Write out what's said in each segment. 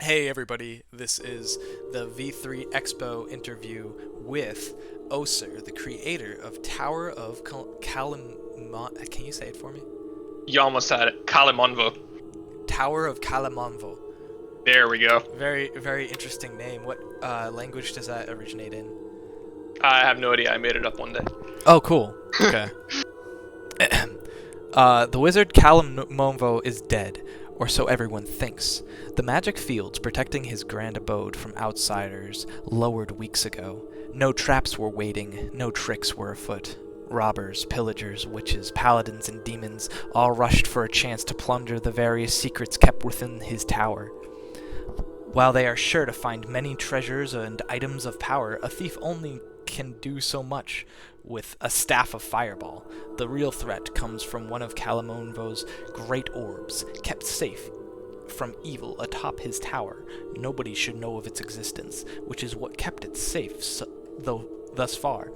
Hey everybody, this is the V3 Expo interview with Oser, the creator of Tower of Kalemonvo. Can you say it for me? You almost had it. Kalemonvo. Tower of Kalemonvo. There we go. Very, very interesting name. What language does that originate in? I have no idea. I made it up one day. Oh, cool. Okay. The wizard Kalemonvo is dead, or so everyone thinks. The magic fields protecting his grand abode from outsiders lowered weeks ago. No traps were waiting, no tricks were afoot. Robbers, pillagers, witches, paladins, and demons all rushed for a chance to plunder the various secrets kept within his tower. While they are sure to find many treasures and items of power, a thief only can do so much with a staff of fireball. The real threat comes from one of Kalemonvo's great orbs, kept safe from evil atop his tower. Nobody should know of its existence, which is what kept it safe though thus far.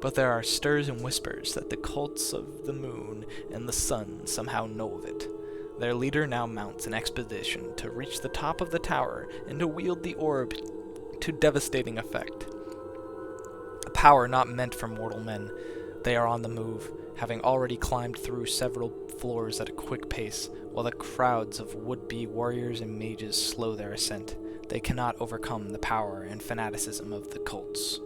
But there are stirs and whispers that the cults of the moon and the sun somehow know of it. Their leader now mounts an expedition to reach the top of the tower and to wield the orb to devastating effect. A power not meant for mortal men. They are on the move, having already climbed through several floors at a quick pace, while the crowds of would-be warriors and mages slow their ascent. They cannot overcome the power and fanaticism of the cults.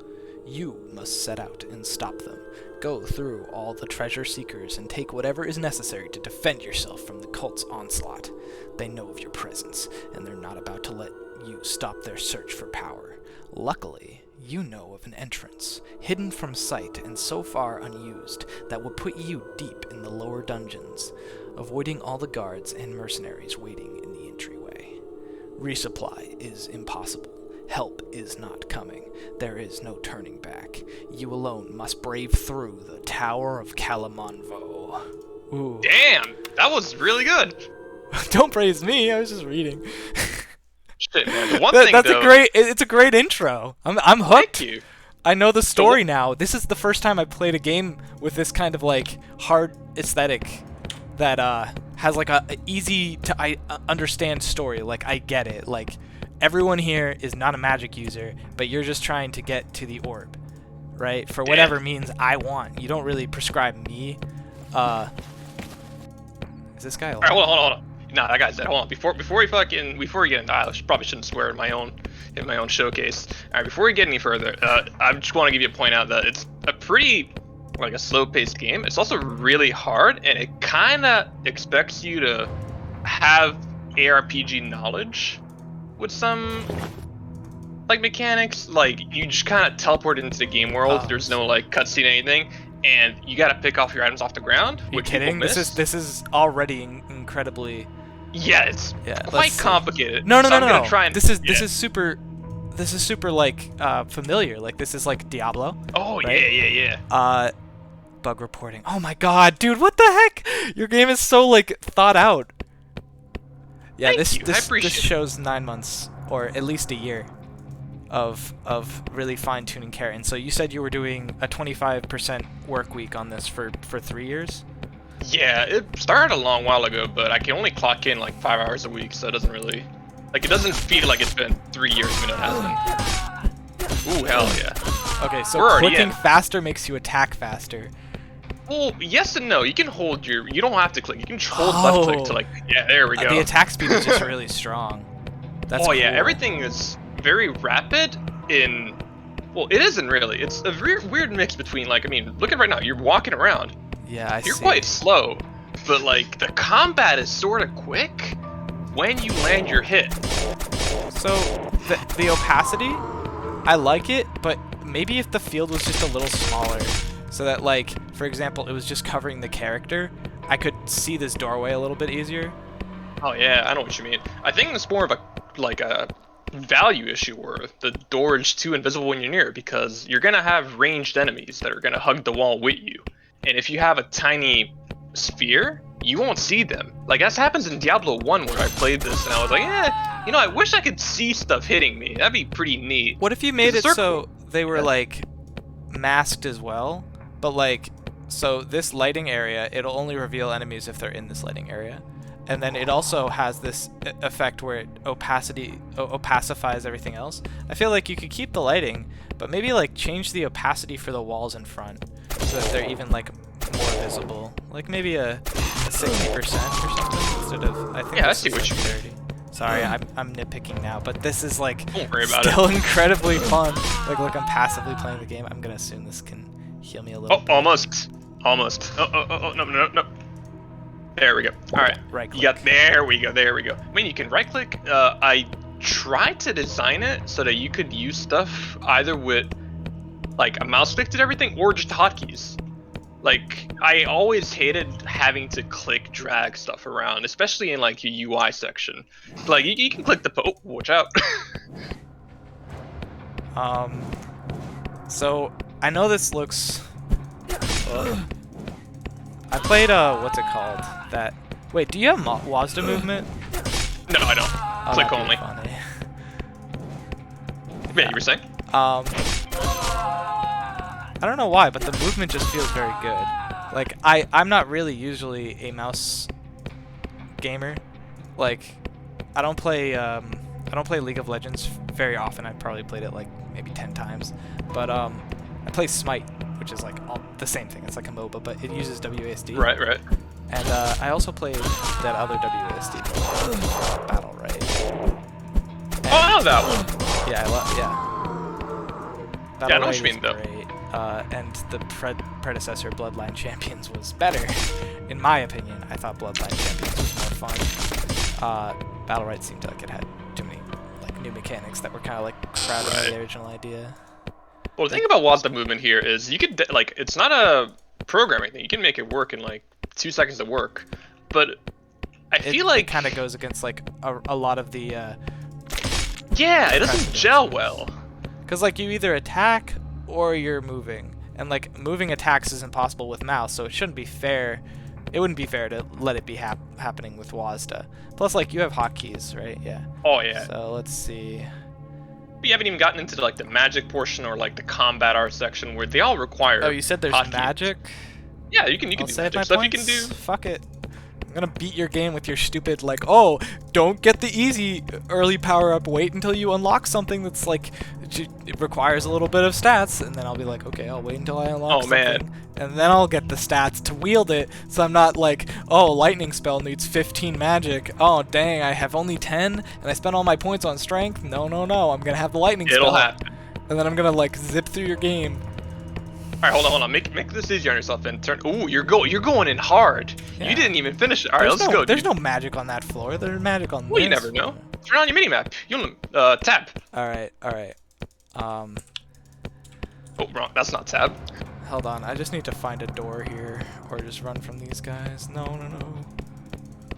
You must set out and stop them. Go through all the treasure seekers and take whatever is necessary to defend yourself from the cult's onslaught. They know of your presence, and they're not about to let you stop their search for power. Luckily, you know of an entrance, hidden from sight and so far unused, that will put you deep in the lower dungeons, avoiding all the guards and mercenaries waiting in the entryway. Resupply is impossible. Help is not coming. There is no turning back. You alone must brave through the Tower of Kalemonvo. Ooh. Damn, that was really good. Don't praise me, I was just reading. Shit, man. The one thing That's though. it's a great intro. I'm hooked. Thank you. I know the story now. This is the first time I played a game with this kind of like hard aesthetic that has like a easy to understand story. Like I get it. Like everyone here is not a magic user, but you're just trying to get to the orb, right? For whatever means I want. You don't really prescribe me. Is this guy alive? All right, hold on. Nah, that guy's dead. Hold on. Before we get into I probably shouldn't swear in my own showcase. All right, before we get any further, I just want to give you a point out that it's a pretty like a slow-paced game. It's also really hard, and it kind of expects you to have ARPG knowledge with some like mechanics. Like you just kind of teleport into the game world. Oh. There's no like cutscene or anything, and you got to pick off your items off the ground. Are you kidding? This is already incredibly. Yeah, it's quite complicated. No. I'm gonna try and, this is super like familiar. Like this is like Diablo. Oh right? yeah. Bug reporting. Oh my god, dude, what the heck? Your game is so like thought out. Yeah, Thank you. I appreciate this shows 9 months or at least a year of really fine tuning care. And so you said you were doing a 25% work week on this for 3 years. Yeah, it started a long while ago, but I can only clock in like 5 hours a week, so it doesn't really like it doesn't feel like it's been 3 years even though it hasn't. Ooh, hell yeah. Okay, so We're clicking faster makes you attack faster. Well, yes and no. You can hold you don't have to click. You can hold left click to like, yeah, there we go. The attack speed is just really strong. That's yeah, cool. everything is very rapid in, well, it isn't really. It's a weird mix between like, I mean, look at right now, you're walking around. Yeah, You're quite slow, but like the combat is sort of quick when you land your hit. So the opacity, I like it, but maybe if the field was just a little smaller, so that like, for example, it was just covering the character, I could see this doorway a little bit easier. Oh yeah, I know what you mean. I think it's more of a value issue where the door is too invisible when you're near, because you're gonna have ranged enemies that are gonna hug the wall with you. And if you have a tiny sphere, you won't see them. Like, that happens in Diablo 1 where I played this, and I was like, I wish I could see stuff hitting me. That'd be pretty neat. What if you made it so they were, like, masked as well? But, like, so this lighting area, it'll only reveal enemies if they're in this lighting area. and then it also has this effect where it opacifies everything else. I feel like you could keep the lighting, but maybe like change the opacity for the walls in front so that they're even like more visible. Like maybe a 60% or something instead of, I think. Yeah, I see what you mean. 30. Sorry, I'm nitpicking now, but this is like Don't worry about still incredibly fun. Like, look, I'm passively playing the game. I'm gonna assume this can heal me a little bit. Almost. No. There we go. All right. Right click. There we go. I mean, you can right click. I tried to design it so that you could use stuff either with like a mouse click did everything or just hotkeys. Like, I always hated having to click drag stuff around, especially in like your UI section. Like, you can click the watch out. So I know this looks. I played what's it called? That. Wait, do you have WASD movement? No, I don't. Oh, Click that'd be only. funny. Yeah, you were saying? I don't know why, but the movement just feels very good. Like, I'm not really usually a mouse gamer. Like, I don't play League of Legends very often. I've probably played it like maybe 10 times. But I play Smite, which is like the same thing. It's like a MOBA, but it uses WASD. Right. And I also played that other WASD mode, Battle Right. And, Oh, I know that one. Yeah, Battle Yeah, I know Right what you mean, is though. great. And the predecessor, Bloodline Champions, was better, in my opinion. I thought Bloodline Champions was more fun. Battle Right seemed like it had too many like new mechanics that were kind of like crowded into the original idea. Well, the thing about WASD movement here is you could like it's not a programming thing. You can make it work in like 2 seconds to work, but I feel like it kind of goes against like a lot of the. Yeah, it doesn't gel well. Because like you either attack or you're moving, and like moving attacks is impossible with mouse, so it shouldn't be fair. It wouldn't be fair to let it be happening with WASD. Plus, like you have hotkeys, right? Yeah. Oh yeah. So let's see. But you haven't even gotten into like the magic portion or like the combat art section where they all require. Oh, you said there's hotkeys. Magic? Yeah, you can I'll do save magic my stuff. points. You can do. Fuck it. I'm gonna beat your game with your stupid like, oh, don't get the easy early power up. Wait until you unlock something that's like it requires a little bit of stats, and then I'll be like, okay, I'll wait until I unlock something, man. and then I'll get the stats to wield it. So I'm not like, oh, lightning spell needs 15 magic. Oh, dang, I have only 10, and I spent all my points on strength. No, I'm gonna have the lightning spell. It'll happen. And then I'm gonna like zip through your game. All right, hold on. Make this easier on yourself and turn. Ooh, you're going in hard. Yeah. You didn't even finish it. All right, There's let's go. There's Dude. no magic on that floor. There's magic on Well, this. you never know. Turn on your minimap. You tab. All right. Oh, wrong. That's not tab. Hold on. I just need to find a door here, or just run from these guys. No.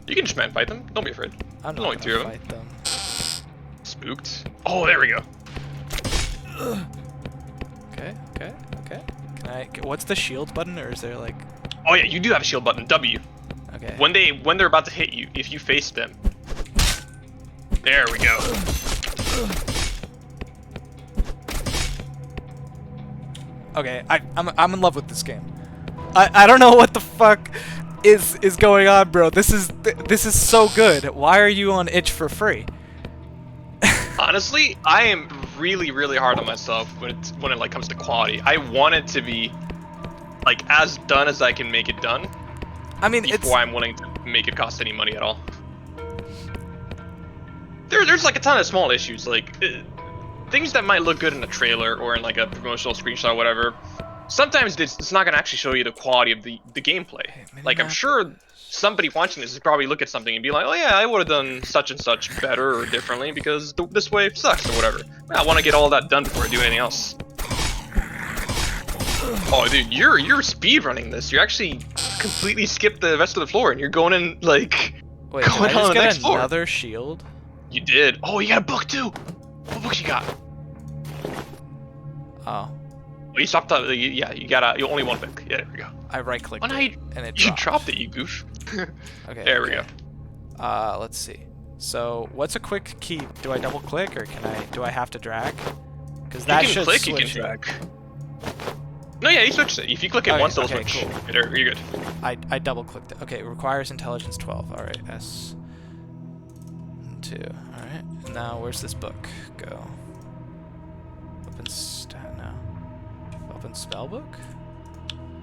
You can just man fight them. Don't be afraid. I'm There's not only 2 gonna of them. fight them. Spooked. Oh, there we go. Okay. Can I? What's the shield button, or is there like? Oh yeah, you do have a shield button. W. Okay. When they're about to hit you, if you face them. There we go. Okay. I'm in love with this game. I don't know what the fuck is going on, bro. This is so good. Why are you on itch for free? Honestly, I am really hard on myself when it like comes to quality. I want it to be like as done as I can make it done. I mean, before I'm willing to make it cost any money at all. There's like a ton of small issues, like things that might look good in a trailer or in like a promotional screenshot or whatever. Sometimes it's not gonna actually show you the quality of the gameplay. Like I'm sure somebody watching this is probably look at something and be like, oh yeah, I would have done such and such better or differently because this way sucks or whatever. I want to get all that done before I do anything else. Oh dude, you're speed running this. You actually completely skipped the rest of the floor and you're going in like Wait, going did I on just the get next floor. another shield? You did. Oh, you got a book too. What book you got? Oh. Well, you stopped. Yeah, you only one book. Yeah, there we go. I right clicked Oh, no, it and it you dropped. dropped it, you goof. Okay. There we go. Let's see. So, what's a quick key? Do I double click or do I have to drag? Because that You can should click, you can switch it. drag. No, yeah, you switched it. If you click it Okay, once, it'll okay, switch. cool. You're good. I double clicked it. Okay, it requires intelligence 12. All right, S2. All right. And now where's this book go? Open stat now. Open spell book.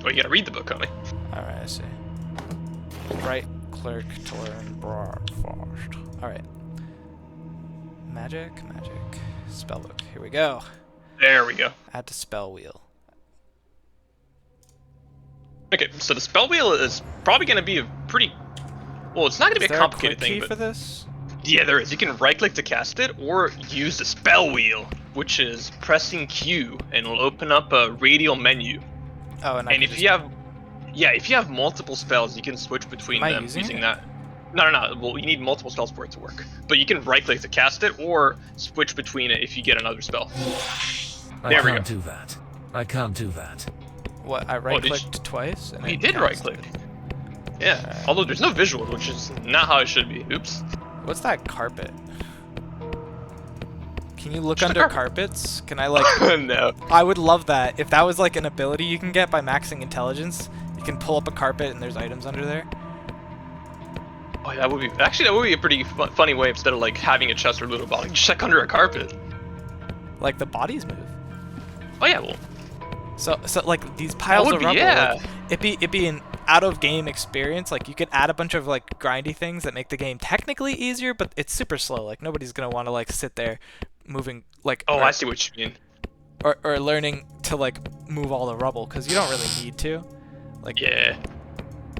Oh, you gotta read the book, homie. All right, I see. Right click to learn broadcast. All right. Magic. Spellbook. Here we go. There we go. Add to spell wheel. Okay, so the spell wheel is probably gonna be a pretty. Well, it's not gonna be a complicated Is there a quick key thing, but for this? yeah, there is. You can right click to cast it, or use the spell wheel, which is pressing Q, and it'll open up a radial menu. Oh, and if you have, if you have multiple spells, you can switch between them using that. No. Well, you need multiple spells for it to work. But you can right click to cast it, or switch between it if you get another spell. There we go. I can't do that. What? I right clicked twice. And you did right click. Yeah. Although there's no visual, which is not how it should be. Oops. What's that carpet? Can you look under carpets? Can I like? No. I would love that. If that was like an ability you can get by maxing intelligence, you can pull up a carpet and there's items under there. Oh, that would be a pretty funny way instead of like having a chest or loot box. Just check under a carpet. Like the bodies move. Oh yeah, well. So like these piles of rubble. Yeah. Like, it'd be an out of game experience. Like you could add a bunch of like grindy things that make the game technically easier, but it's super slow. Like nobody's gonna want to like sit there moving like. Oh, I see what you mean. Or learning to like move all the rubble because you don't really need to. Like. Yeah.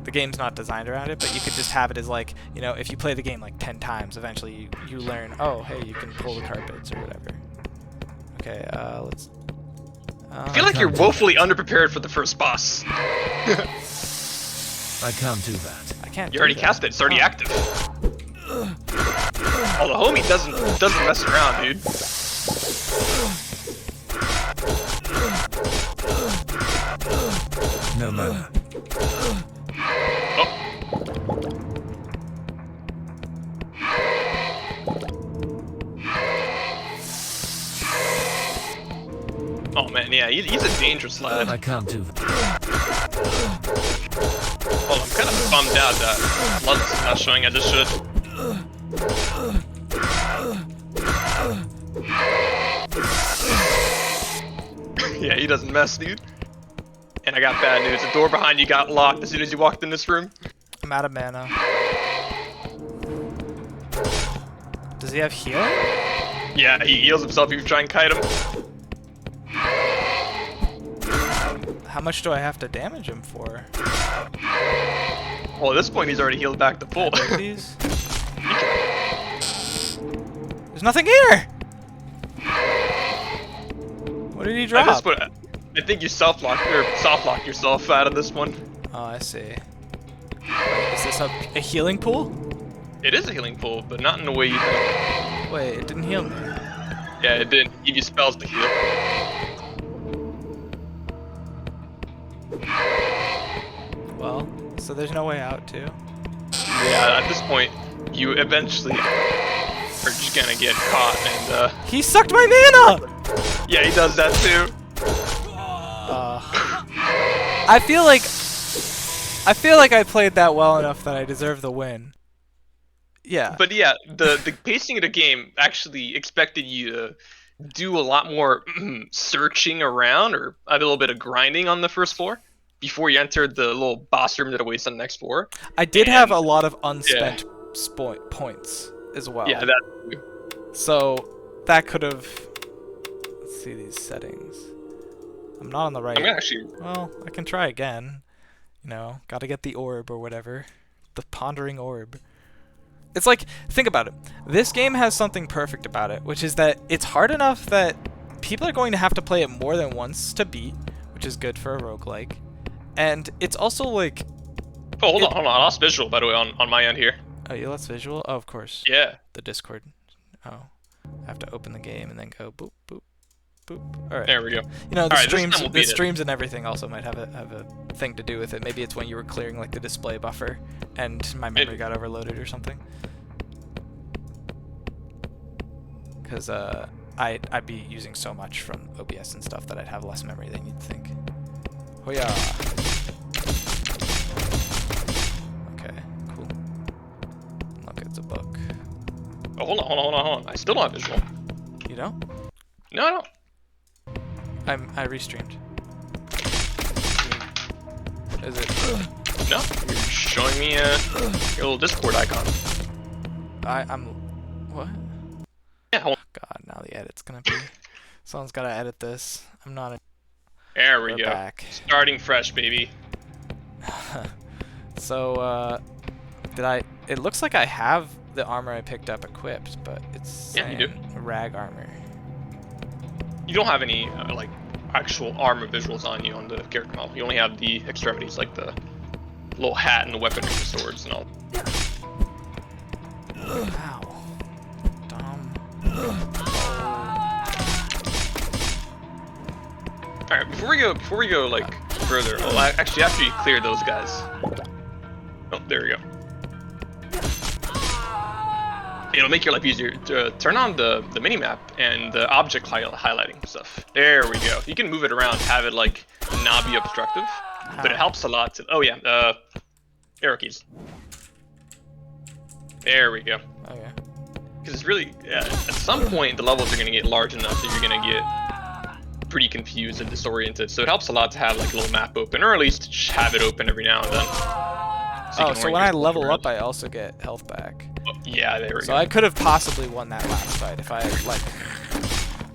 The game's not designed around it, but you could just have it as like, you know, if you play the game like 10 times, eventually you learn, oh, hey, you can pull the carpets or whatever. Okay, let's... I feel like you're woefully underprepared for the first boss. I can't do that. I can't. You already cast it. It's already active. Oh, the homie doesn't mess around, dude. No matter. Oh man, yeah, he's a dangerous lad. I can't do that. Well, I'm kind of bummed out that Lutz is not showing as it should. Yeah, he doesn't mess, dude. And I got bad news. The door behind you got locked as soon as you walked in this room. I'm out of mana. Does he have healing? Yeah, he heals himself if you try and kite him. How much do I have to damage him for? Well, at this point, he's already healed back to full. These? There's nothing here! What did he drop? At this point, I think you soft-locked yourself out of this one. Oh, I see. Is this a healing pool? It is a healing pool, but not in the way you think. Wait, it didn't heal me. Yeah, it didn't give you spells to heal. Well, so there's no way out, too? Yeah, at this point, you eventually are just gonna get caught and, He sucked my mana! Yeah, he does that too. I feel like I played that well enough that I deserve the win. Yeah. But yeah, the pacing of the game actually expected you to do a lot more searching around or a little bit of grinding on the first floor before you entered the little boss room that awaits on the next floor. I did have a lot of unspent points as well. Yeah, that. So that could have. Let's see these settings. I'm not on the right. I'm gonna actually. Well, I can try again. You know, gotta get the orb or whatever. The pondering orb. It's like, think about it. This game has something perfect about it, which is that it's hard enough that people are going to have to play it more than once to beat, which is good for a roguelike. And it's also like... Oh, hold on. I lost visual, by the way, on my end here. Oh, you lost visual? Oh, of course. Yeah. The Discord. Oh. I have to open the game and then go boop, boop, boop. Alright. There we go. You know, the streams and everything also might have a thing to do with it. Maybe it's when you were clearing like the display buffer and my memory got overloaded or something. Because I'd be using so much from OBS and stuff that I'd have less memory than you'd think. Oh yeah. Okay, cool. Look, it's a book. Oh, hold on. I still don't have visual. You don't? No, I don't. I restreamed. Is it? No, you're showing me your little Discord icon. I'm. What? Yeah, hold on. God, now the edit's gonna be. Someone's gotta edit this. I'm not. There we We're go. back. Starting fresh, baby. So, did I? It looks like I have the armor I picked up equipped, but it's Yeah, you do. rag armor. You don't have any like actual armor visuals on you on the character model. You only have the extremities, like the little hat and the weaponry, the swords and all. Ow. Dumb. All right, before we go like further. Well, actually, after you clear those guys. Oh, there we go. It'll make your life easier to turn on the minimap and the object highlighting stuff. There we go. You can move it around, have it like not be obstructive, but it helps a lot to. Oh yeah, arrow keys. There we go. Okay. Because it's really, at some point, the levels are going to get large enough that you're going to get pretty confused and disoriented. So it helps a lot to have like a little map open, or at least have it open every now and then. So when I level up, I also get health back. Oh, yeah, there we go. So I could have possibly won that last fight if I had like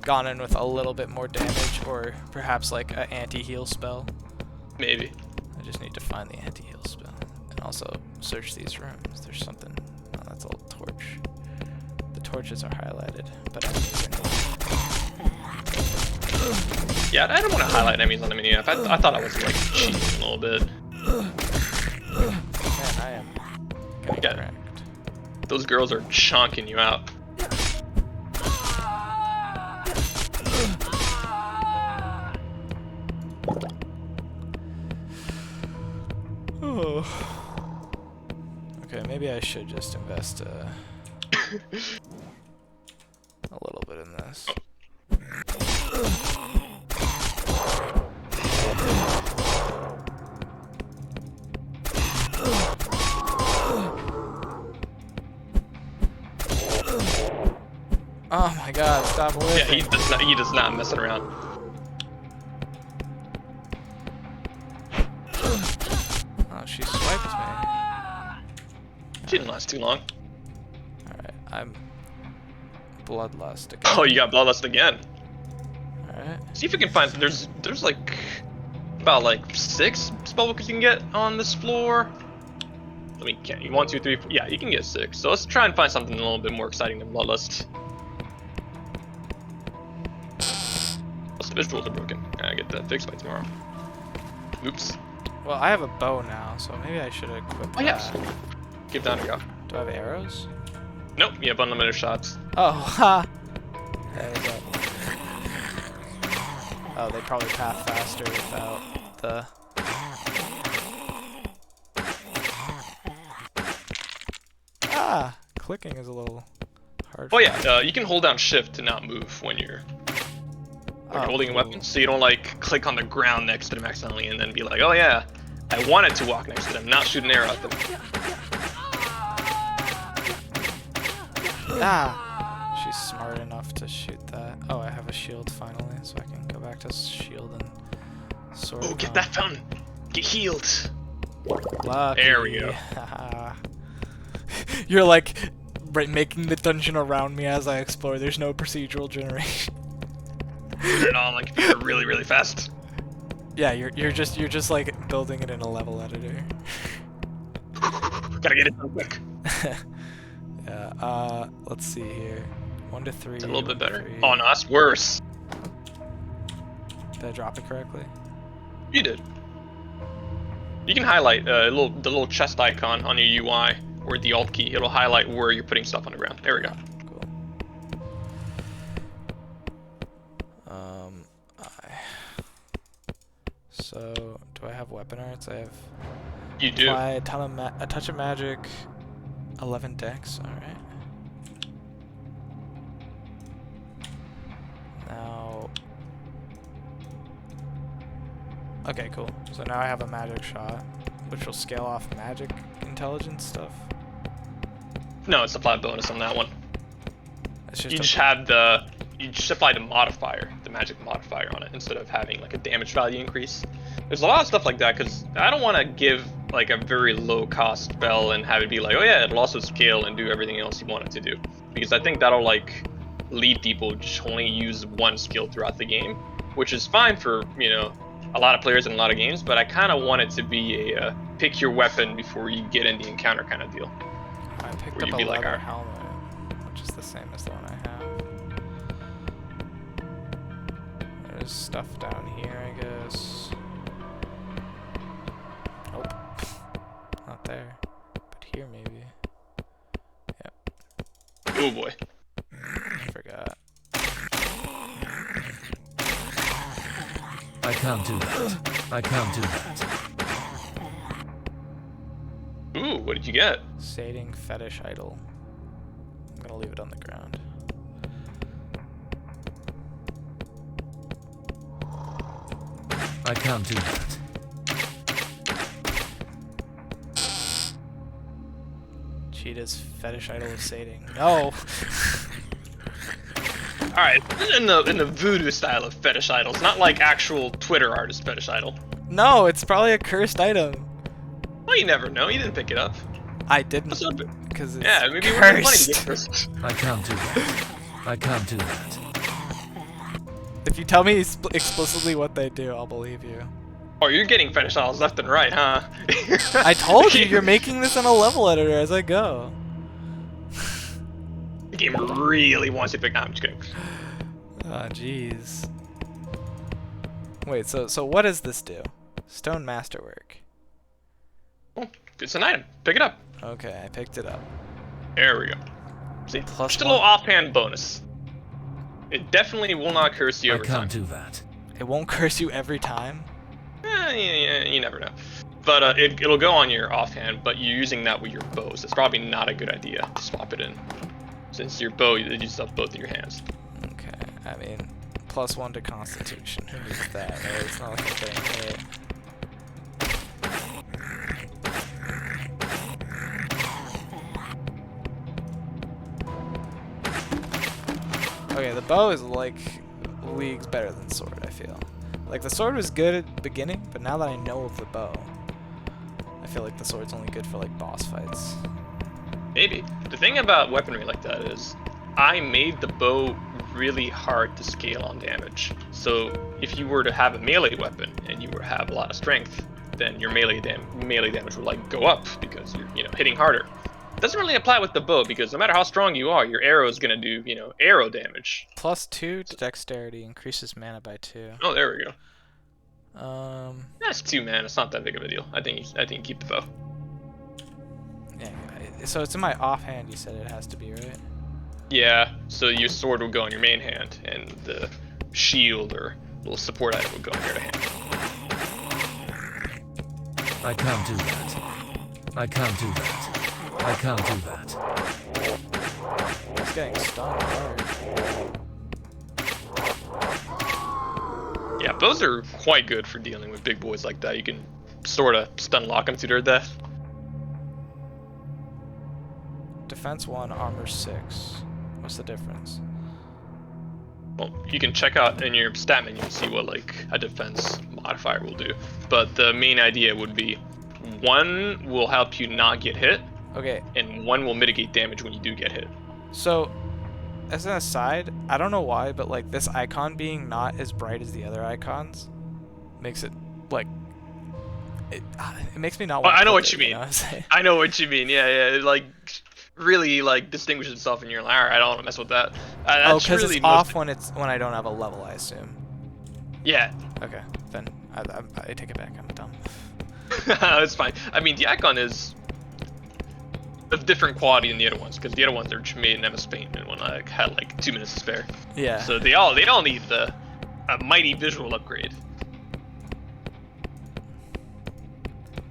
gone in with a little bit more damage, or perhaps like an anti-heal spell. Maybe. I just need to find the anti-heal spell and also search these rooms. There's something. Oh, that's a torch. The torches are highlighted, but enemies are not. Yeah, I don't want to highlight enemies on the minimap. I thought I was like cheating a little bit. Man, I am getting Yeah. cracked. Those girls are chonking you out. Oh. Okay, maybe I should just invest a little bit in this. Oh my god, stop Yeah, whipping. he does not messing around. Oh, she swiped me. She didn't last too long. Alright, I'm bloodlust again. Oh, you got bloodlust again. Alright. See if we can find. There's like about like 6 spellbooks you can get on this floor. Let me count. 1, 2, 3, 4. Yeah, you can get 6. So let's try and find something a little bit more exciting than bloodlust. Plus the visuals are broken. I get that fixed by tomorrow. Oops. Well, I have a bow now, so maybe I should equip Oh yes. that. Give down a go. Do I have arrows? Nope. You have unlimited shots. Oh, ha! There we go. Oh, they probably path faster without the... Ah! Clicking is a little hard. Oh yeah. You can hold down shift to not move when you're holding a weapon, so you don't like click on the ground next to them accidentally and then be like, oh yeah, I wanted to walk next to them, not shoot an arrow at them. Ah! She's smart enough to shoot that. Oh, I have a shield finally, so I can go back to shield and sword. Oh, get that fountain. Get healed. Lucky. There we go. You're like making the dungeon around me as I explore. There's no procedural generation. Turn it on like if you're really, really fast. Yeah, you're just like building it in a level editor. Gotta get it done quick. Yeah. Let's see here. 1 to 3. It's a little bit better. 3. Oh no, that's worse. Did I drop it correctly? You did. You can highlight the little chest icon on your UI or the Alt key. It'll highlight where you're putting stuff on the ground. There we go. Cool. So do I have weapon arts? I have. You do. Apply a touch of magic. 11 dex. All right. Now. Okay, cool. So now I have a magic shot, which will scale off magic intelligence stuff. No, it's a flat bonus on that one. It's just You just have you just apply the modifier, the magic modifier on it, instead of having like a damage value increase. There's a lot of stuff like that, because I don't want to give like a very low cost spell and have it be like, oh yeah, it'll also scale and do everything else you want it to do. Because I think that'll like lead people to just only use one skill throughout the game, which is fine for, you know, a lot of players in a lot of games, but I kind of want it to be a pick your weapon before you get in the encounter kind of deal. I picked Where up you'd a be like, leather "Alright." helmet, which is the same as the one I have. There's stuff down here, I guess. Nope. Not there. But here, maybe. Yep. Oh boy. I forgot. I can't do that. I can't do that. Ooh, what did you get? Sating fetish idol. I'm gonna leave it on the ground. I can't do that. Cheetah's fetish idol of sating. No! Alright, in the voodoo style of fetish idols, not like actual Twitter artist fetish idol. No, it's probably a cursed item. Well, you never know. You didn't pick it up. I didn't, That's not- because it's Yeah, maybe it would be funny to get cursed. first. I can't do that. I can't do that. If you tell me explicitly what they do, I'll believe you. Oh, you're getting fetish idols left and right, huh? I told you, you're making this in a level editor as I go. The game really wants you to pick. Nah, I'm just kidding. Oh, jeez. Wait, so what does this do? Stone Masterwork. Oh, it's an item. Pick it up. Okay, I picked it up. There we go. See, Plus just a little one. offhand bonus. It definitely will not curse you I over time. can't do that. It won't curse you every time? Yeah, you never know. But it'll go on your offhand, but you're using that with your bows. It's probably not a good idea to swap it in. Since your bow, you use up both of your hands. Okay, I mean, +1 to Constitution. Who needs that? Right? It's not like I'm getting hit. Okay, the bow is like leagues better than sword, I feel. Like the sword was good at the beginning, but now that I know of the bow, I feel like the sword's only good for like boss fights. Maybe. The thing about weaponry like that is, I made the bow really hard to scale on damage. So if you were to have a melee weapon and you were to have a lot of strength, then your melee damage would like go up because you're hitting harder. It doesn't really apply with the bow because no matter how strong you are, your arrow is gonna do arrow damage. +2 to dexterity increases mana by 2. Oh, there we go. That's That's 2 mana. It's not that big of a deal. I think you keep the bow. yeah. So it's in my offhand. You said it has to be, right? Yeah. So your sword will go on your main hand, and the shield or little support item will go on your other hand. I can't do that. I can't do that. I can't do that. It's getting stunned hard. Yeah, bows are quite good for dealing with big boys like that. You can sort of stun lock them to their death. Defense 1, armor 6. What's the difference? Well, you can check out in your stat menu and see what like a defense modifier will do. But the main idea would be 1 will help you not get hit, Okay, and 1 will mitigate damage when you do get hit. so as an aside, I don't know why, but like this icon being not as bright as the other icons makes it like it makes me not want I know to what click you it, mean. know what I'm saying? I know what you mean. Yeah. It like really like distinguishes itself, and you're like, alright, I don't want to mess with that. Oh, That's because really it's most- off when I don't have a level, I assume. Yeah. Okay, then I take it back. I'm dumb. It's fine. I mean, the icon is of different quality than the other ones, because the other ones are made in MS Paint, and when I had like 2 minutes to spare. Yeah. So they all need a mighty visual upgrade.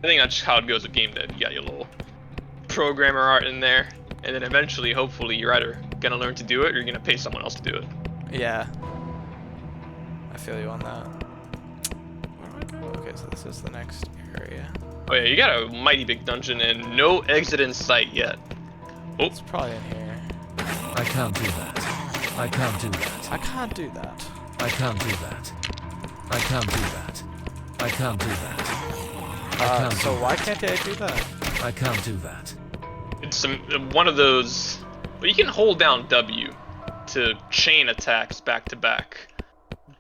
I think that's how it goes with game dev. You got your little programmer art in there, and then eventually, hopefully, you're either gonna learn to do it or you're gonna pay someone else to do it. Yeah. I feel you on that. Where do I go? Okay, so this is the next area. Oh yeah, you got a mighty big dungeon and no exit in sight yet. Oh, It's probably in here. I can't do that. I can't do that. I can't do that. I can't do that. I can't do that. I can't do that. I can't So do why that. can't I do that? I can't do that. it's one of those. Well, you can hold down W to chain attacks back to back,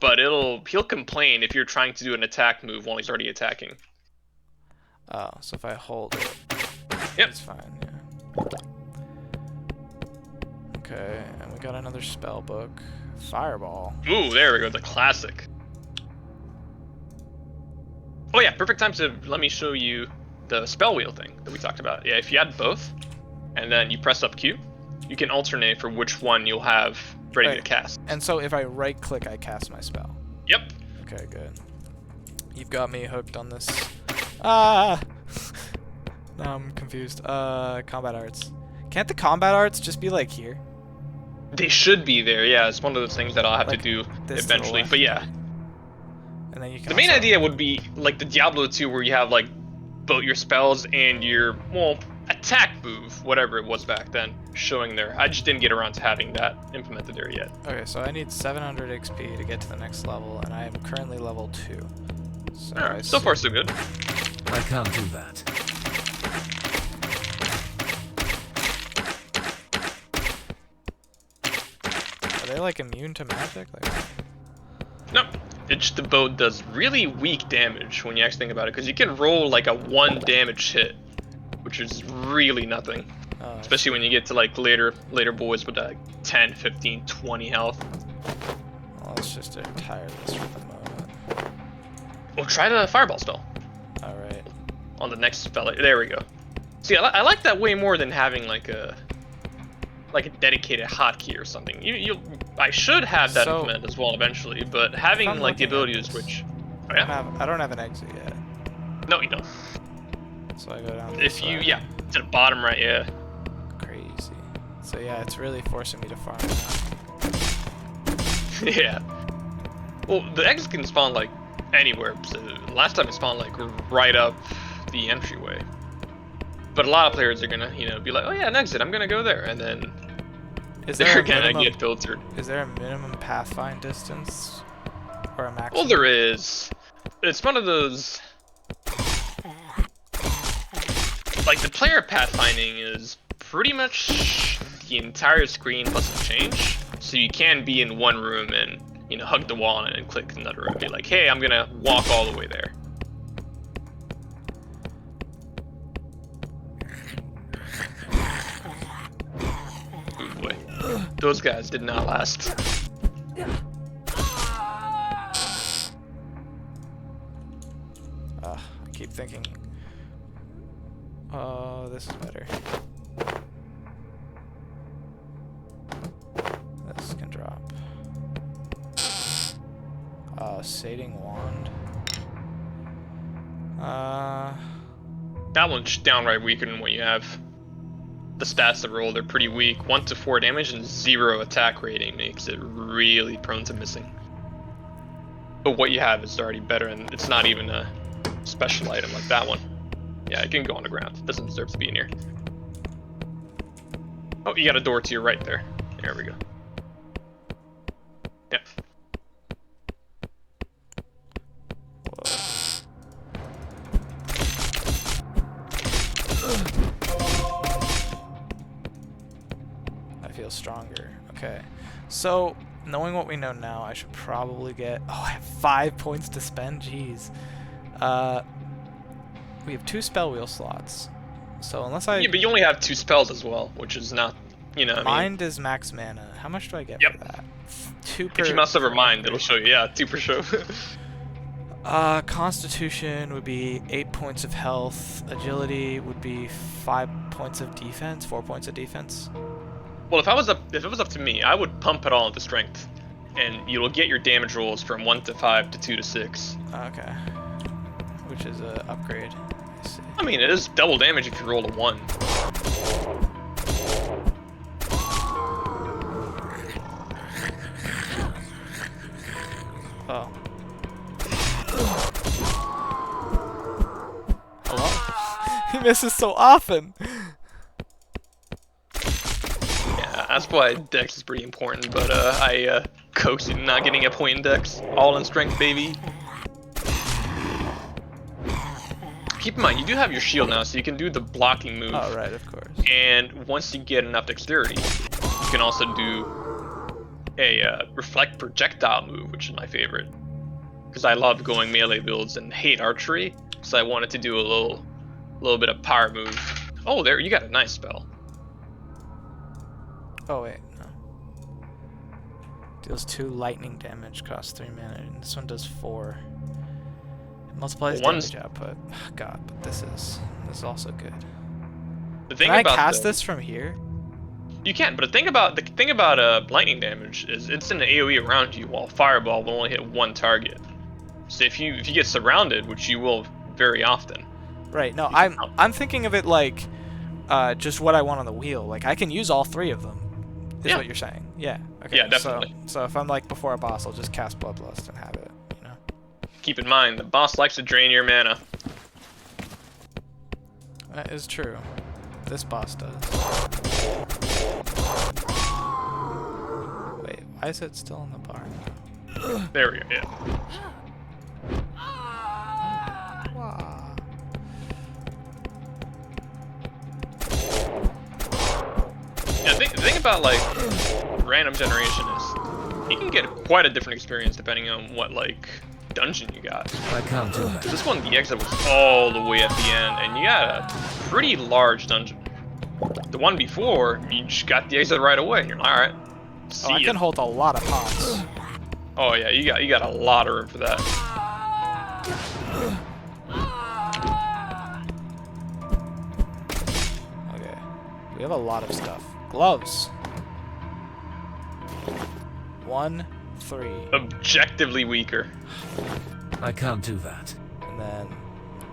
but he'll complain if you're trying to do an attack move while he's already attacking. Oh, so if I hold it, Yep. it's fine. Yeah. Okay, and we got another spell book. Fireball. Ooh, there we go, the classic. Oh yeah, perfect time to let me show you the spell wheel thing that we talked about. Yeah, if you add both, and then you press up Q, you can alternate for which one you'll have ready to Right. cast. And so if I right click, I cast my spell. Yep. Okay, good. You've got me hooked on this. Ah! Now I'm confused. Combat arts. Can't the combat arts just be like here? They should be there, yeah. It's one of those things that I'll have Like to do this to the eventually. left. But yeah, And then you can the main also- idea would be like the Diablo 2 where you have like both your spells and your, well, attack move, whatever it was back then, showing there. I just didn't get around to having that implemented there yet. Okay, so I need 700 XP to get to the next level, and I am currently level 2. So, Alright, so far so good. I can't do that. Are they like immune to magic? Like, No, it's the bow does really weak damage when you actually think about it, because you can roll like a 1 damage hit, which is really nothing. Especially when you get to like later boys with like 10, 15, 20 health. well, let's just retire this for the moment. Well, try the fireball spell Alright. on the next spell. There we go. See, I like that way more than having like a dedicated hotkey or something. I should have that So- implemented as well eventually, but having I'm like the looking at ability to this. switch. Oh, I yeah. don't have an exit yet. No, you don't. So I go down this If you, way. yeah, to the bottom right, yeah. Crazy. So yeah, it's really forcing me to farm now. Yeah. Well, the exit can spawn like anywhere. So last time it spawned like right up the entryway. But a lot of players are gonna, be like, oh yeah, an exit, I'm gonna go there, and then Is they're there a gonna minimum, get filtered. is there a minimum pathfind distance? Or a maximum? Well, there is. It's one of those. Like the player pathfinding is pretty much the entire screen plus a change. So you can be in one room and hug the wall and then click another room and be like, hey, I'm gonna walk all the way there. Oh boy, those guys did not last. I keep thinking. Oh, this is better. This can drop. Sating wand. That one's downright weaker than what you have. The stats that roll, they're pretty weak. 1 to 4 damage and 0 attack rating makes it really prone to missing. But what you have is already better, and it's not even a special item like that one. Yeah, it can go on the ground. It doesn't deserve to be in here. Oh, you got a door to your right there. There we go. Yep. I feel stronger. Okay. So, knowing what we know now, I should probably get... Oh, I have 5 points to spend? Jeez. We have 2 spell wheel slots. So unless I... Yeah, but you only have 2 spells as well, which is not, what I mean. Mind is max mana. How much do I get Yep. for that? 2 per... If you mouse over mind, it'll show you. Yeah, 2 per show. Constitution would be 8 points of health. Agility would be 5 points of defense, 4 points of defense. Well, if it was up to me, I would pump it all into strength, and you'll get your damage rolls from 1 to 5 to 2 to 6. Okay. Which is a upgrade. I see. I mean, it is double damage if you roll a 1. Oh. misses so often. Yeah, that's why Dex is pretty important, but I coaxed into not getting a point in Dex. All in strength, baby. Keep in mind, you do have your shield now, so you can do the blocking move. Oh, right, of course. And once you get enough dexterity, you can also do a reflect projectile move, which is my favorite. Because I love going melee builds and hate archery, so I wanted to do a little bit of power move. Oh, there, you got a nice spell. Oh, wait, no. Deals 2 lightning damage, costs 3 mana, and this one does 4. It multiplies damage output. God, but this is also good. The thing Can I about cast this from here? You can, but the thing about lightning damage is it's an AOE around you, while fireball will only hit one target. So if you get surrounded, which you will very often. Right. No, I'm thinking of it like just what I want on the wheel. Like I can use all 3 of them. Is what you're saying? Yeah. Okay. Yeah, definitely. So if I'm like before a boss, I'll just cast Bloodlust and have it. You know. Keep in mind, the boss likes to drain your mana. That is true. This boss does. Wait, why is it still in the bar? There we go. Yeah. Wow. Yeah, the thing about like random generation is you can get quite a different experience depending on what like dungeon you got. I can't do that. This one, the exit was all the way at the end, and you got a pretty large dungeon. The one before, you just got the exit right away, and you're like, all right. Oh, I can hold a lot of pots. Oh yeah, you got a lot of room for that. Okay, we have a lot of stuff. Gloves. 1, 3. Objectively weaker. I can't do that. And then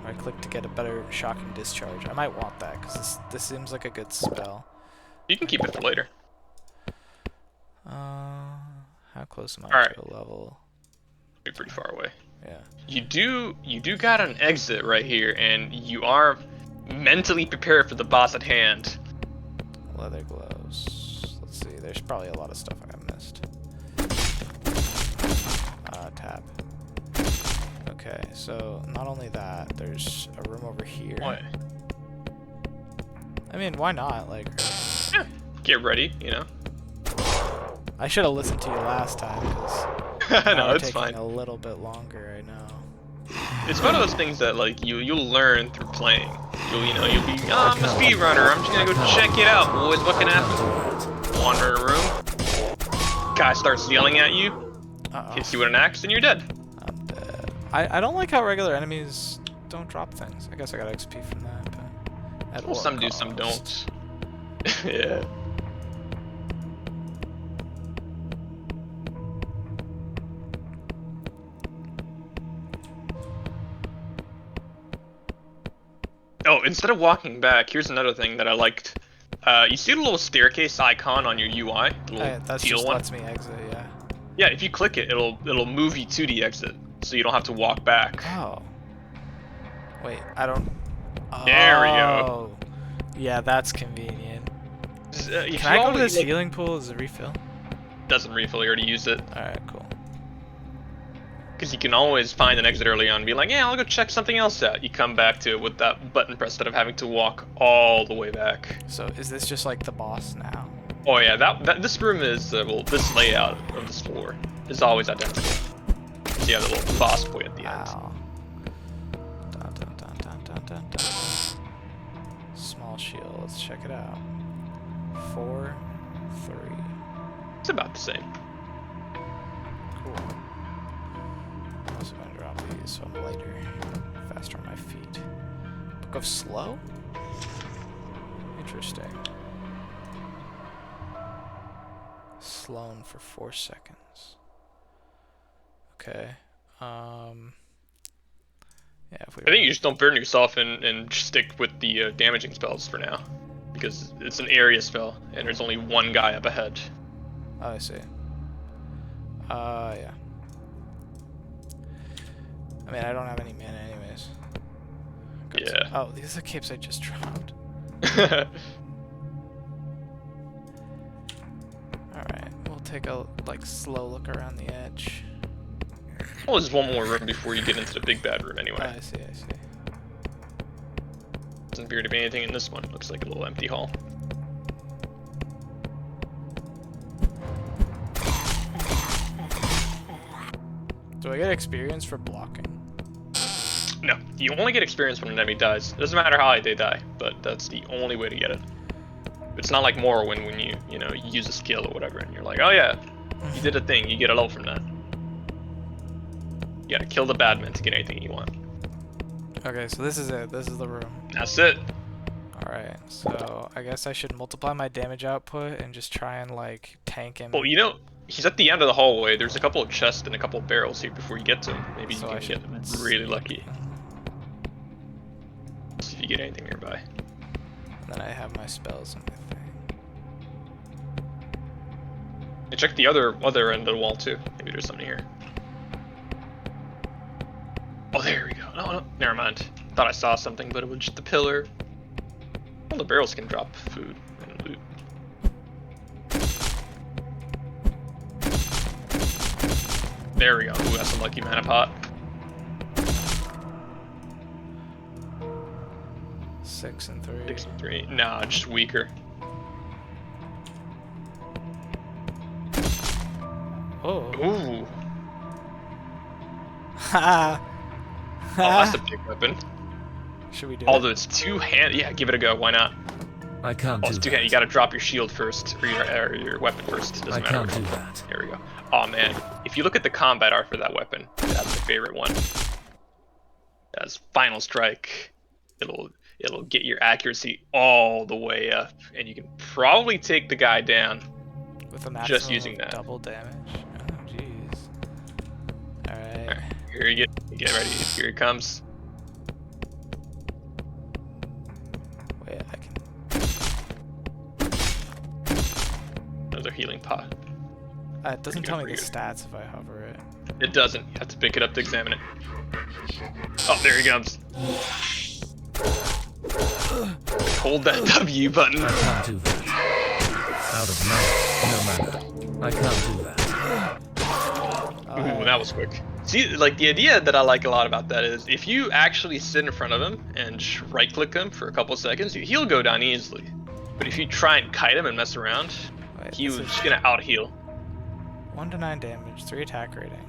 I click to get a better shocking discharge. I might want that because this seems like a good spell. You can keep it for later. How close am I Alright. to a level? You're pretty far away. Yeah. You do got an exit right here, and you are mentally prepared for the boss at hand. Leather gloves. Let's see. There's probably a lot of stuff I missed. Tab. Okay, so not only that, there's a room over here. What? I mean, why not? Like, Yeah. Get ready, you know. I should have listened to you last time because No, it's taking fine. a little bit longer. I know. It's one of those things that like you'll learn through playing. You'll be I'm a speedrunner. I'm just gonna go check it out, boys. What can happen? Wander in a room. Guy starts yelling at you. Hits you with an axe, and you're dead. I'm dead. I don't like how regular enemies don't drop things. I guess I got XP from that. But Well, some do, some don't. Yeah. Oh, instead of walking back, here's another thing that I liked. You see the little staircase icon on your UI? The little That teal just one? lets me exit, yeah. Yeah, if you click it, it'll move you to the exit, so you don't have to walk back. Oh. Wait, I don't... There we go. Yeah, that's convenient. If Can I you go to this like, healing pool as a refill? doesn't refill, you already used it. Alright, cool. Because you can always find an exit early on and be like, yeah, I'll go check something else out. You come back to it with that button press instead of having to walk all the way back. So, is this just like the boss now? Oh yeah, this room is, well, this layout of this floor is always identical. So you have the little boss boy at the end. Wow. Dun, dun, dun, dun, dun, dun, dun. Small shield, let's check it out. 4, 3. It's about the same. Cool. I'm also gonna drop these so I'm lighter, faster on my feet. Book of Slow? Interesting. Slown for 4 seconds. Okay. Yeah, if we I think you just don't burn yourself and just stick with the damaging spells for now. Because it's an area spell, and there's only one guy up ahead. Oh, I see. Yeah. I mean, I don't have any mana anyways. Yeah. Oh, these are the capes I just dropped. Alright, we'll take a slow look around the edge. Well, there's one more room before you get into the big bad room Oh, anyway. I see. Doesn't appear to be anything in this one. Looks like a little empty hall. Do I get experience for blocking? No, you only get experience when an enemy dies. It doesn't matter how they die, but that's the only way to get it. It's not like Morrowind when you use a skill or whatever, and you're like, oh yeah, you did a thing, you get a level from that. You gotta kill the bad men to get anything you want. Okay, so this is it. This is the room. That's it. Alright, so I guess I should multiply my damage output and just try and like tank him. Well, he's at the end of the hallway. There's a couple of chests and a couple of barrels here before you get to him. Maybe So you I can get should really lucky. See if you get anything nearby. And then I have my spells and my thing. And check the other end of the wall too. Maybe there's something here. Oh, there we go. No, never mind. Thought I saw something, but it was just the pillar. Well, the barrels can drop food and loot. There we go. Ooh, that's a lucky mana pot. 6 and 3. 6 and 3. Nah, just weaker. Oh. Ooh. Ha! Oh, that's a big weapon. Should we do Although it? it's two-hand. Yeah, give it a go. Why not? I can't Oh, do it's that. two-hand. You gotta drop your shield first, or your weapon first. Doesn't I matter. can't do that. There we go. Oh man, if you look at the combat art for that weapon, that's my favorite one. That's Final Strike. It'll get your accuracy all the way up, and you can probably take the guy down With a maximum just using of that. double damage. Oh, jeez. Alright. Alright, here you get ready. Here it comes. Wait, I can. Another healing pot. It doesn't Pretty tell good, me the pretty stats if I hover it. It doesn't. You have to pick it up to examine it. Oh, there he comes. Hold that W button. I can't do that. Out of mana, no mana. I can't do that. Ooh, that was quick. See, like, the idea that I like a lot about that is if you actually sit in front of him and just right-click him for a couple seconds, he'll go down easily. But if you try and kite him and mess around, Wait, he's this is just gonna out-heal. 1 to 9 damage, 3 attack rating.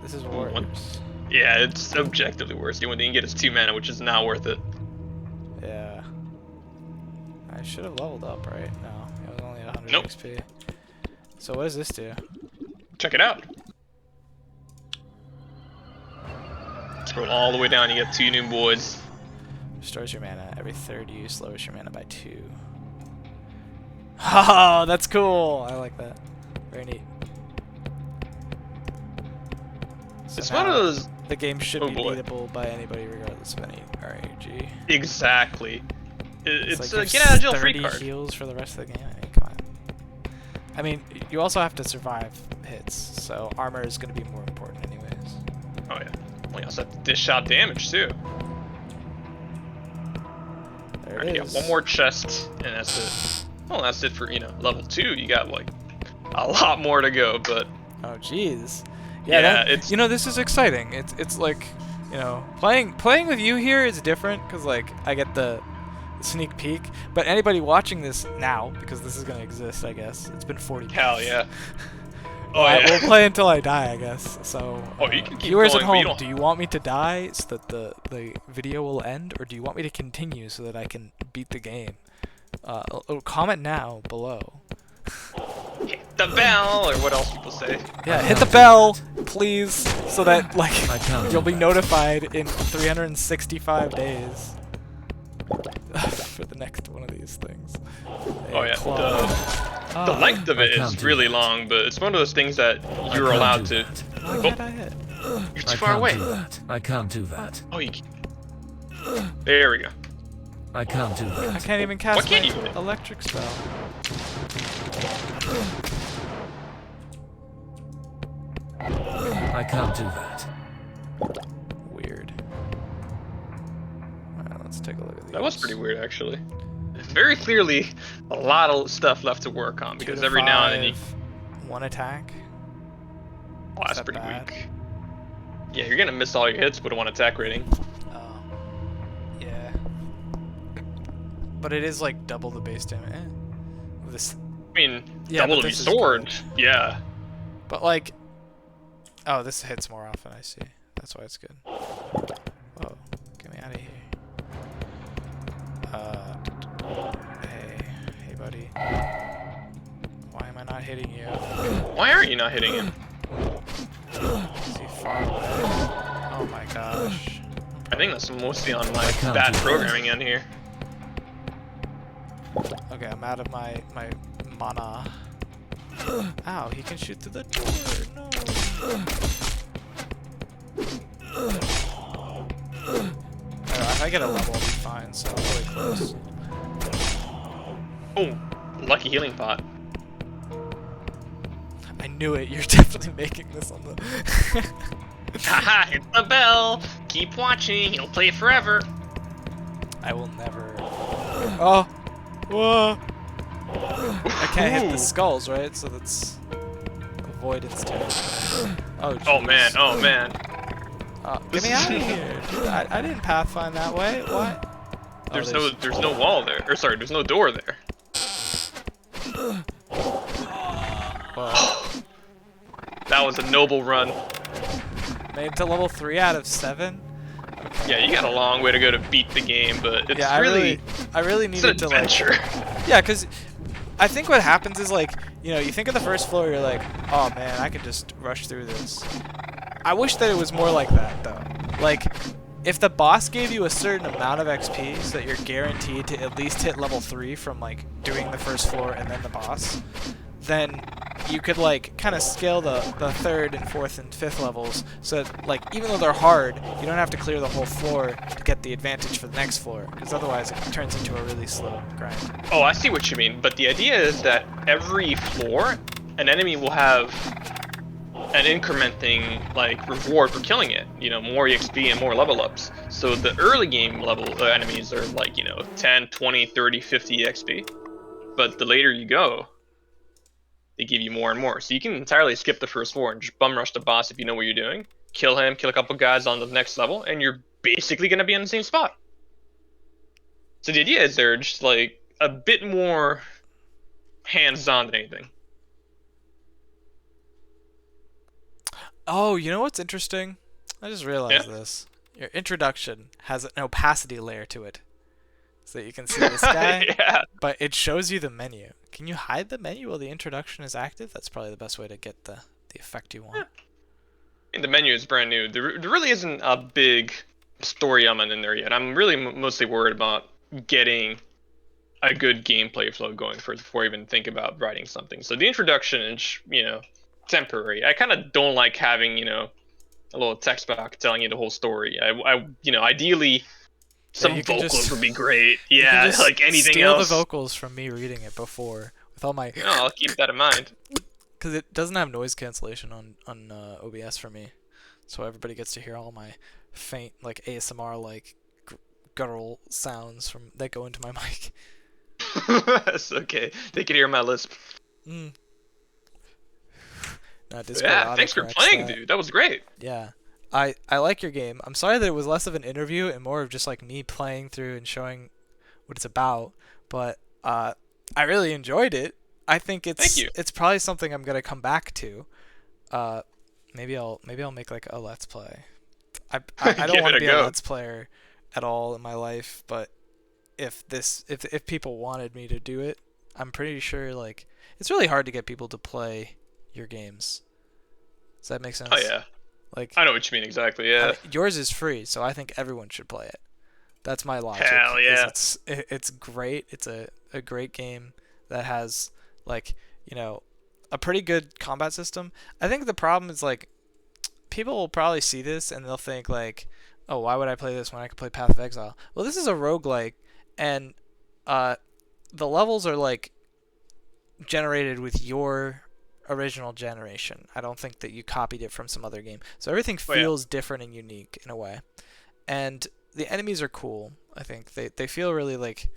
This is one. worse. Yeah, it's objectively worse. The only thing you get is 2 mana, which is not worth it. Yeah. I should have leveled up, right? No, it was only 100 Nope. XP. So what does this do? Check it out. Scroll all the way down, you get 2 new boys. Restores your mana. Every third use lowers your mana by 2. Oh, that's cool! I like that. Very neat. So It's one of now those... the game should Oh, be boy. beatable by anybody regardless of any RAG. Exactly. It's like a get out of jail free 30 card. heals for the rest of the game. I mean, come on. I mean, you also have to survive hits, so armor is going to be more important anyways. Oh yeah. Well, you also have to dish out damage too. There Alright, it you is. got one more chest, and that's it. Well, that's it for, level 2. You got, like, a lot more to go, but... Oh, jeez. Yeah, that, it's... this is exciting. It's like, playing with you here is different because like I get the sneak peek. But anybody watching this now, because this is gonna exist, I guess it's been 40 minutes. Hell yeah. Oh, yeah. we'll play until I die, I guess. So, Oh, you can keep viewers going, at but you home, don't- do you want me to die so that the video will end, or do you want me to continue so that I can beat the game? Comment now below. Hit the bell, or what else people say. Yeah, hit the bell, please, so that I can't you'll do be that. notified in 365 days for the next one of these things. Oh yeah, the Ah, length of it I can't is do really that. long, but it's one of those things that you're can't allowed do to... that. why can't I hit? You're I too far can't away. do that. I can't do that. Oh, you can... There we go. I can't do I that. can't even cast can't my you hit? electric spell. I can't do that. Weird. Let's take a look at these. That was pretty weird, actually. Very clearly, a lot of stuff left to work on, 2 because to every now and then you... 5, 1 attack. Oh, that's that pretty bad? weak. Yeah, you're gonna miss all your hits with a 1 attack rating. Yeah. But it is like double the base damage. This, I mean, yeah, double but the this is sword. good. Yeah. But like, oh, this hits more often. I see. That's why it's good. Whoa, get me out of here. Hey, buddy. Why am I not hitting you? Why aren't you not hitting him? Is he far away? Oh my gosh. I think that's mostly on my can't bad do that. programming end here. Okay, I'm out of my mana. Ow, he can shoot through the door. No. If I get a level, I'll be fine, so I'm really close. Oh, lucky healing pot. I knew it, you're definitely making this on the... Haha, hit the bell. Keep watching, he'll play forever. I will never... Oh! Whoa! I can't hit the skulls, right? So that's... avoidance territory. Oh, Oh jeez. man, oh man. Get me out of here! Dude, I didn't pathfind that way. What? Oh, There's no wall there. Or sorry, there's no door there. Well, That was a noble run. made it to level 3 out of 7. Yeah, you got a long way to go to beat the game, but it's Yeah, I really it's an needed to like. adventure. Yeah, because I think what happens is like, you know, you think of the first floor, you're like, oh man, I can just rush through this. I wish that it was more like that though. Like, if the boss gave you a certain amount of XP so that you're guaranteed to at least hit level 3 from like doing the first floor and then the boss, then you could like kind of scale the 3rd and 4th and 5th levels so that like even though they're hard, you don't have to clear the whole floor to get the advantage for the next floor, because otherwise it turns into a really slow grind. Oh, I see what you mean, but the idea is that every floor, an enemy will have an incrementing like reward for killing it. You know, more EXP and more level ups. So the early game level enemies are like, you know, 10, 20, 30, 50 EXP. But the later you go, they give you more and more. So you can entirely skip the first floor and just bum rush the boss if you know what you're doing. Kill him, kill a couple guys on the next level, and you're basically going to be in the same spot. So the idea is they're just like a bit more hands-on than anything. Oh, you know what's interesting? I just realized this. Your introduction has an opacity layer to it. So that you can see this guy, Yeah. but it shows you the menu. Can you hide the menu while the introduction is active? That's probably the best way to get the effect you want. And the menu is brand new. There really isn't a big story element in there yet. I'm really mostly worried about getting a good gameplay flow going first before I even think about writing something. So the introduction is, you know, temporary. I kind of don't like having, you know, a little text box telling you the whole story. I you know, ideally some you can vocals just- would be great. You can Yeah, just like anything steal else. the vocals from me reading it before with all my... No, I'll keep that in mind. Because it doesn't have noise cancellation on OBS for me, so everybody gets to hear all my faint like ASMR like guttural sounds from that go into my mic. It's okay. They can hear my lisp. Mm. No, Discord Yeah, thanks for autocorrects playing, that. dude. That was great. Yeah, I like your game. I'm sorry that it was less of an interview and more of just like me playing through and showing what it's about, but I really enjoyed it. I think Thank you. it's probably something I'm gonna come back to. Maybe I'll make like a let's play. I Give don't want it to a be go. a let's player at all in my life, but if people wanted me to do it, I'm pretty sure like it's really hard to get people to play your games. Does that make sense? Oh yeah, Like I know what you mean exactly. Yeah. yours is free, so I think everyone should play it. That's my logic. Hell is yeah. It's great. It's a great game that has like, you know, a pretty good combat system. I think the problem is like people will probably see this and they'll think like, oh, why would I play this when I could play Path of Exile? Well, this is a roguelike, and the levels are like generated with your original generation. I don't think that you copied it from some other game. So everything Oh, yeah. feels different and unique in a way. And the enemies are cool. I think they feel really like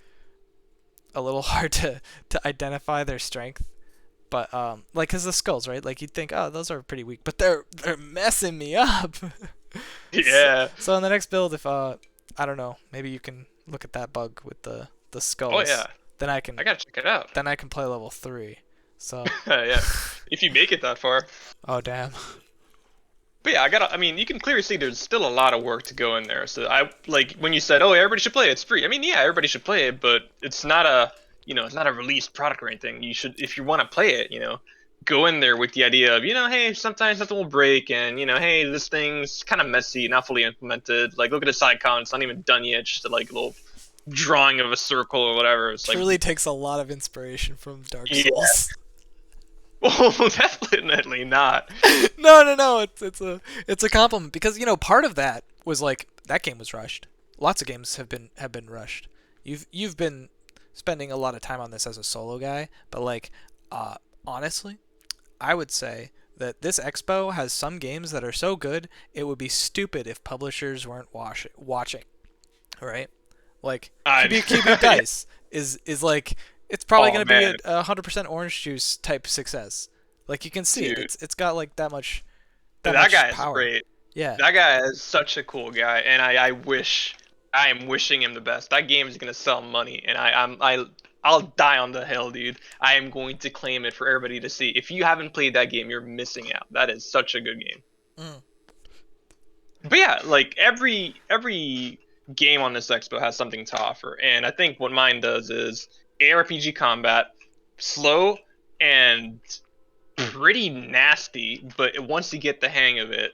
a little hard to identify their strength. But like, cause the skulls, right? Like you'd think, oh, those are pretty weak, but they're messing me up. so, Yeah. so in the next build, if I don't know, maybe you can look at that bug with the Oh yeah. skulls. Then I can I gotta check it out. play level 3. So Yeah. If you make it that far. oh damn. But yeah, I mean, you can clearly see there's still a lot of work to go in there. So I like when you said, "Oh, everybody should play it. It's free." I mean, yeah, everybody should play it, but it's not a, it's not a released product or anything. You should, if you want to play it, go in there with the idea of, hey, sometimes something will break, and hey, this thing's kind of messy, not fully implemented. Like, look at the side con; it's not even done yet. Just a, like, little drawing of a circle or whatever. It's like, Truly takes a lot of inspiration from Dark yeah. Souls. Well, definitely not. No. It's a compliment because part of that was like that game was rushed. Lots of games have been rushed. You've been spending a lot of time on this as a solo guy, but like honestly, I would say that this expo has some games that are so good it would be stupid if publishers weren't watching. All right, like QB Dice is like it's probably going to be a 100% orange juice type success. Like you can see it. It's got like that much that guy power. is great. Yeah. That guy is such a cool guy, and I am wishing him the best. That game is gonna sell money, and I'll die on the hill, dude. I am going to claim it for everybody to see. If you haven't played that game, you're missing out. That is such a good game. But yeah, like every game on this expo has something to offer, and I think what mine does is ARPG combat, slow and pretty nasty, but once you get the hang of it,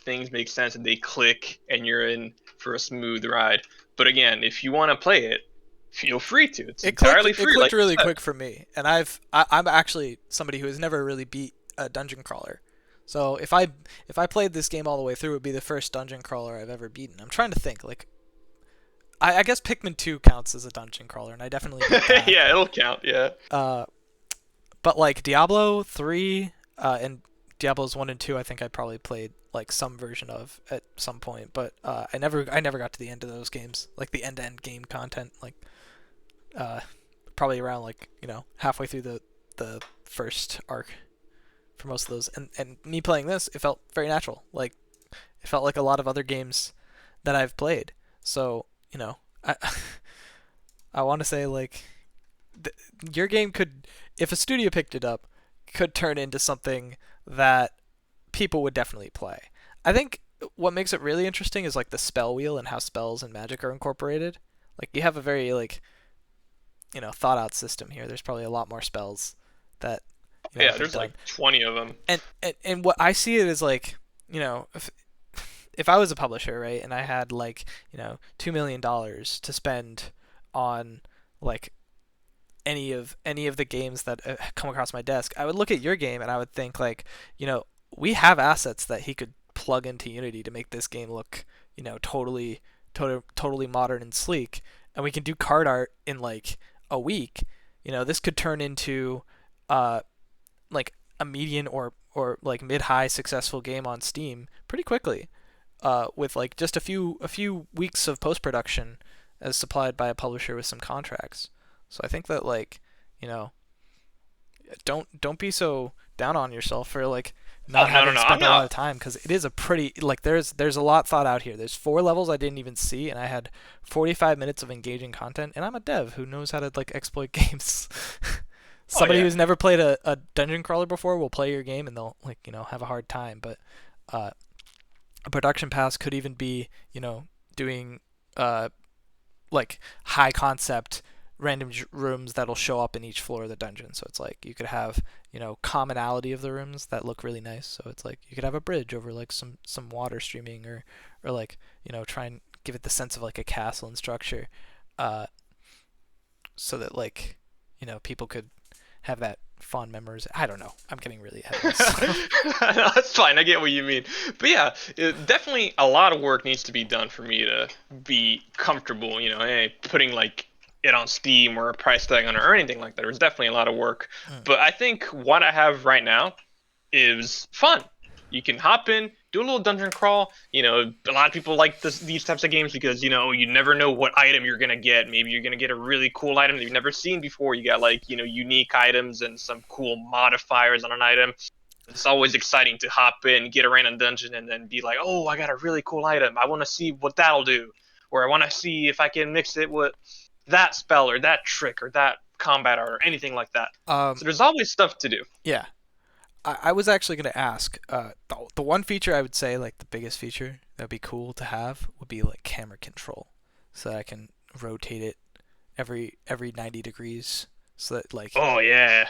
things make sense and they click, and you're in for a smooth ride. But again, if you want to play it, feel free to. It's entirely free. It clicked really quick for me, and I'm actually somebody who has never really beat a dungeon crawler. So if I played this game all the way through, it would be the first dungeon crawler I've ever beaten. I'm trying to think. Like, I guess Pikmin 2 counts as a dungeon crawler, and I definitely beat that. Yeah, it'll count. Yeah. But like Diablo 3 and Diablos 1 and 2, I think I probably played like some version of at some point, but I never got to the end of those games, like the end-to-end game content, like probably around like halfway through the first arc for most of those. And me playing this, it felt very natural. Like it felt like a lot of other games that I've played. So I I want to say like your game could, if a studio picked it up, could turn into something that people would definitely play. I think what makes it really interesting is like the spell wheel and how spells and magic are incorporated. Like you have a very like thought out system here. There's probably a lot more spells that yeah, there's like 20 of them. And what I see it is like, if I was a publisher, right, and I had like, $2 million to spend on like any of the games that come across my desk, I would look at your game and I would think like, we have assets that he could plug into Unity to make this game look, totally modern and sleek, and we can do card art in like a week. This could turn into like a median or like mid-high successful game on Steam pretty quickly, with like just a few weeks of post-production as supplied by a publisher with some contracts. So I think that like, don't be so down on yourself for like not having spent a lot of time, because it is a pretty like there's a lot thought out here. There's 4 levels I didn't even see, and I had 45 minutes of engaging content, and I'm a dev who knows how to like exploit games. Somebody who's never played a dungeon crawler before will play your game and they'll like have a hard time. But a production pass could even be doing like high concept random rooms that'll show up in each floor of the dungeon. So it's like you could have commonality of the rooms that look really nice. So it's like you could have a bridge over like some water streaming, or like try and give it the sense of like a castle and structure, so that like people could have that fond memories. I don't know. I'm getting really ahead of this. No, that's fine. I get what you mean. But yeah, definitely a lot of work needs to be done for me to be comfortable, putting like it on Steam or a price tag on it or anything like that. There's definitely a lot of work. But I think what I have right now is fun. You can hop in, do a little dungeon crawl. A lot of people like these types of games because you never know what item you're gonna get. Maybe you're gonna get a really cool item that you've never seen before. You got like unique items and some cool modifiers on an item. It's always exciting to hop in, get a random dungeon, and then be like, oh, I got a really cool item. I want to see what that'll do, or I want to see if I can mix it with that spell or that trick or that combat art or anything like that. Um, So there's always stuff to do. yeah, I was actually gonna ask. The one feature I would say, like the biggest feature that'd be cool to have, would be like camera control, so that I can rotate it every 90 degrees, so that like. Oh yeah,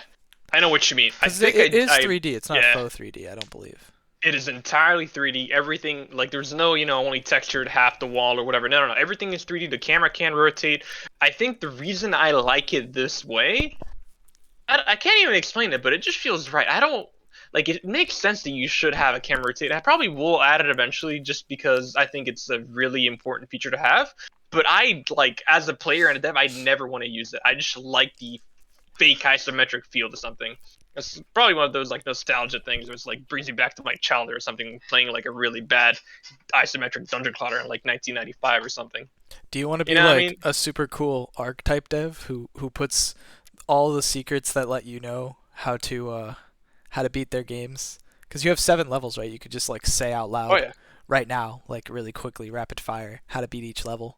I know what you mean. I Because think it is I 3D. It's not yeah. faux 3D. I don't believe. It is entirely 3D. Everything, like, there's no, only textured half the wall or whatever. No, no, no. Everything is 3D. The camera can rotate. I think the reason I like it this way, I can't even explain it, but it just feels right. I don't, like, it makes sense that you should have a camera rotate. I probably will add it eventually just because I think it's a really important feature to have. But like, as a player and a dev, I'd never want to use it. I just like the fake isometric feel to something. It's probably one of those like nostalgia things where it's like brings me back to my childhood or something, playing like a really bad isometric dungeon crawler in like 1995 or something. Do you want to You be know what I like mean? a super cool archetype dev who puts all the secrets that let you know how to beat their games? Because you have 7 levels, right? You could just like say out Oh loud yeah. right now, like really quickly, rapid fire, how to beat each level.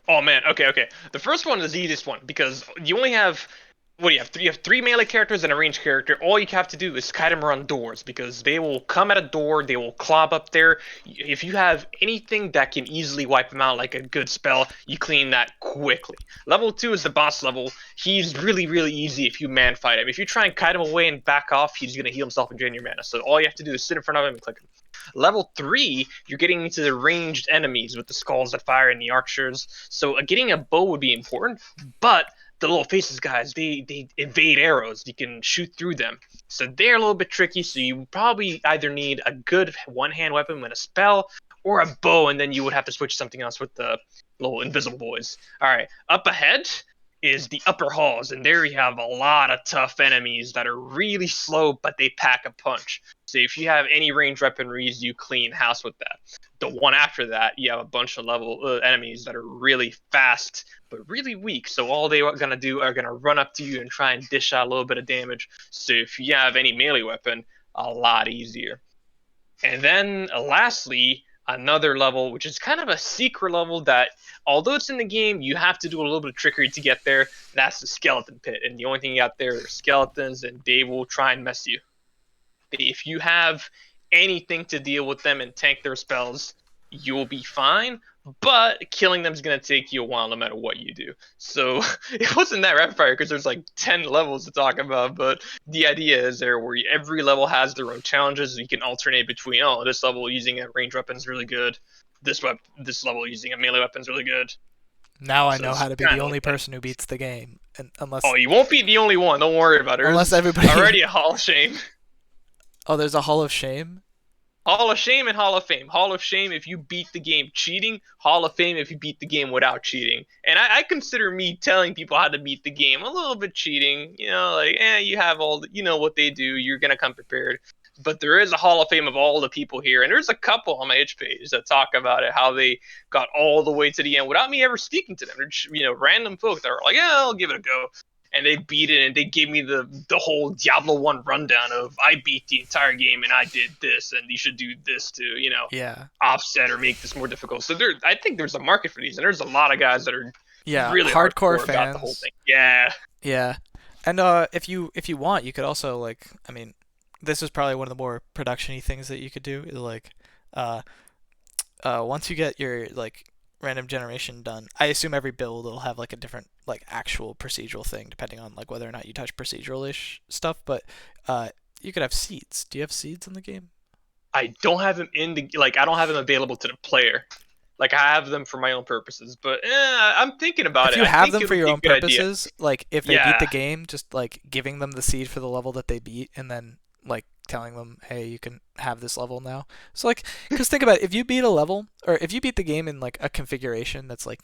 Oh man. Okay. Okay. The first one is the easiest one because you only have what do you have? You have three melee characters and a ranged character. All you have to do is kite them around doors because they will come at a door. They will clop up there. If you have anything that can easily wipe them out, like a good spell, you clean that quickly. Level 2 is the boss level. He's really, really easy if you man fight him. If you try and kite him away and back off, he's going to heal himself and drain your mana. So all you have to do is sit in front of him and click him. Level 3, you're getting into the ranged enemies with the skulls that fire and the archers. So getting a bow would be important, but the little faces guys, they evade arrows. You can shoot through them. So they're a little bit tricky, so you probably either need a good one-hand weapon with a spell or a bow, and then you would have to switch something else with the little invisible boys. Alright, up ahead is the upper halls, and there you have a lot of tough enemies that are really slow, but they pack a punch. So if you have any ranged weaponries, you clean house with that. The one after that, you have a bunch of level enemies that are really fast, but really weak. So all they are gonna do are gonna run up to you and try and dish out a little bit of damage. So if you have any melee weapon, a lot easier. And then lastly, another level, which is kind of a secret level that, although it's in the game, you have to do a little bit of trickery to get there. That's the skeleton pit. And the only thing you got there are skeletons, and they will try and mess you. If you have anything to deal with them and tank their spells, you'll be fine. But killing them is going to take you a while no matter what you do. So it wasn't that rapid fire because there's like 10 levels to talk about. But the idea is there where every level has their own challenges. You can alternate between, oh, this level using a ranged weapon is really good. This level using a melee weapon is really good. Now I So know it's how to be kinda the only like that. person who beats the game, and unless Oh, you won't be the only one. Don't worry about it. unless There's everybody. already a Hall of Shame. Oh, there's a Hall of Shame. Hall of Shame and Hall of Fame. Hall of Shame if you beat the game cheating. Hall of Fame if you beat the game without cheating. And I consider me telling people how to beat the game a little bit cheating. Like, you have you know what they do. You're gonna come prepared. But there is a Hall of Fame of all the people here, and there's a couple on my itch page that talk about it, how they got all the way to the end without me ever speaking to them. They're just, random folk that are like, yeah, I'll give it a go. And they beat it, and they gave me the whole Diablo 1 rundown of, I beat the entire game, and I did this, and you should do this to, Yeah. offset or make this more difficult. So I think there's a market for these, and there's a lot of guys that are Yeah. really Hardcore hardcore about the whole fans. thing. Yeah. Yeah. And if you want, you could also like, I mean, this is probably one of the more production-y things that you could do is like uh once you get your like random generation done, I assume every build will have like a different like actual procedural thing depending on like whether or not you touch procedural-ish stuff, but you could have seeds. Do you have seeds in the game? I don't have them I don't have them available to the player. Like, I have them for my own purposes, but I'm thinking about If it. you I have think them it for would your be a own good idea. purposes, like if they beat Yeah. the game, just like giving them the seed for the level that they beat, and then like telling them, hey, you can have this level now. So like, because think about it, if you beat a level, or if you beat the game in like a configuration that's like,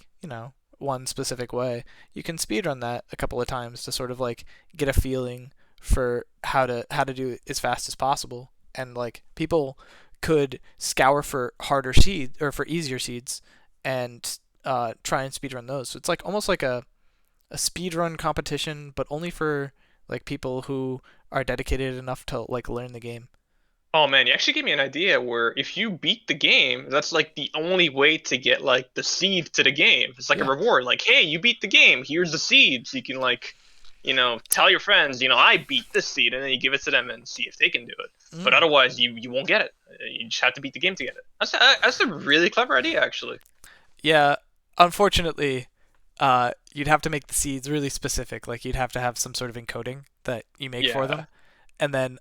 one specific way, you can speedrun that a couple of times to sort of like get a feeling for how to do it as fast as possible. and like people could scour for harder seeds or for easier seeds and try and speedrun those. So it's like almost like a speedrun competition, but only for like people who are dedicated enough to like learn the game. Oh man, you actually gave me an idea where if you beat the game, that's like the only way to get like the seed to the game. It's like a Yeah. reward. Like, hey, you beat the game. Here's the seed. So you can like, tell your friends, I beat this seed, and then you give it to them and see if they can do it. But Mm. otherwise, you won't get it. You just have to beat the game to get it. That's a really clever idea, actually. Yeah. Unfortunately, you'd have to make the seeds really specific. Like you'd have to have some sort of encoding that you make for Yeah. them, and then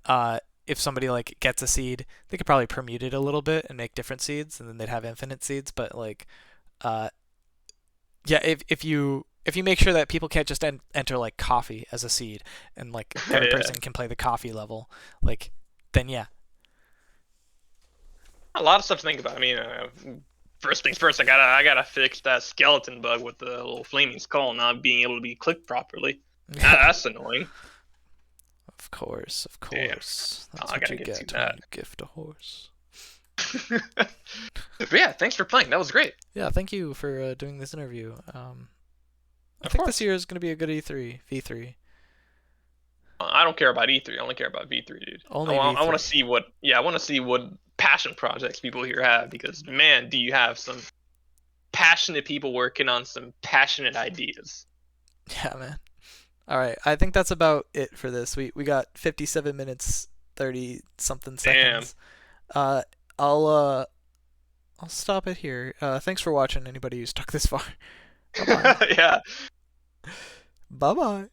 if somebody like gets a seed, they could probably permute it a little bit and make different seeds, and then they'd have infinite seeds. But like, uh, yeah, if you make sure that people can't just enter like coffee as a seed, and like every Yeah. person can play the coffee level, like, then yeah, A lot of stuff to think about. I mean, first things first, I gotta fix that skeleton bug with the little flaming skull not being able to be clicked properly. yeah, That's annoying. of course, of Damn. course. Oh, That's I what gotta you get to get when that. you gift a horse. But yeah, thanks for playing. That was great. Yeah, thank you for doing this interview. I Of think this course. year is going to be a good E3, V3. I don't care about E3. I only care about V3, dude. I Only want, I want V3. to see what. Yeah, I want to see what passion projects people here have because man, do you have some passionate people working on some passionate ideas. Yeah, man. All right, I think that's about it for this. We got 57 minutes 30 something Damn. seconds. Uh I'll stop it here. Thanks for watching anybody who stuck this far. Bye-bye. Yeah. Bye-bye.